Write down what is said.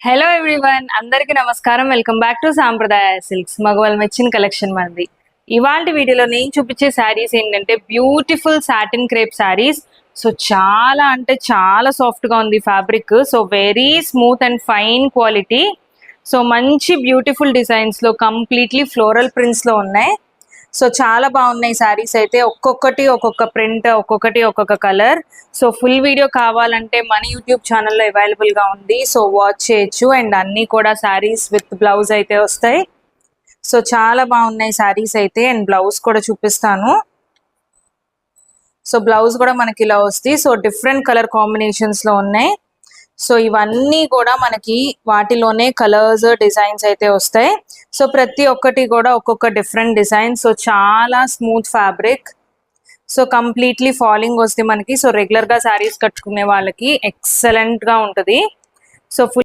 Hello everyone, అందరికీ నమస్కారం. Welcome back to సాంప్రదాయ సిల్క్స్. మగవాళ్ళు మెచ్చిన కలెక్షన్ మనది. ఇవాళ వీడియోలో నేను చూపించే శారీస్ ఏంటంటే beautiful satin crepe saris. So చాలా అంటే చాలా సాఫ్ట్గా ఉంది fabric. So very smooth and fine quality. So మంచి బ్యూటిఫుల్ డిజైన్స్లో కంప్లీట్లీ ఫ్లోరల్ ప్రింట్స్లో ఉన్నాయి. సో చాలా బాగున్నాయి శారీస్ అయితే. ఒక్కొక్కటి ఒక్కొక్క ప్రింట్, ఒక్కొక్కటి ఒక్కొక్క కలర్. సో ఫుల్ వీడియో కావాలంటే మన యూట్యూబ్ ఛానల్లో అవైలబుల్గా ఉంది. సో వాచ్ చేయొచ్చు. అండ్ అన్నీ కూడా శారీస్ విత్ బ్లౌజ్ అయితే వస్తాయి. సో చాలా బాగున్నాయి శారీస్ అయితే. అండ్ బ్లౌజ్ కూడా చూపిస్తాను. సో బ్లౌజ్ కూడా మనకి ఇలా వస్తుంది. సో డిఫరెంట్ కలర్ కాంబినేషన్స్లో ఉన్నాయి. సో ఇవన్నీ కూడా మనకి వాటిలోనే కలర్స్, డిజైన్స్ అయితే వస్తాయి. సో ప్రతి ఒక్కటి కూడా ఒక్కొక్క డిఫరెంట్ డిజైన్. సో చాలా smooth fabric. So completely falling వస్తుంది మనకి. సో రెగ్యులర్గా శారీస్ కట్టుకునే వాళ్ళకి ఎక్సలెంట్గా ఉంటుంది. సో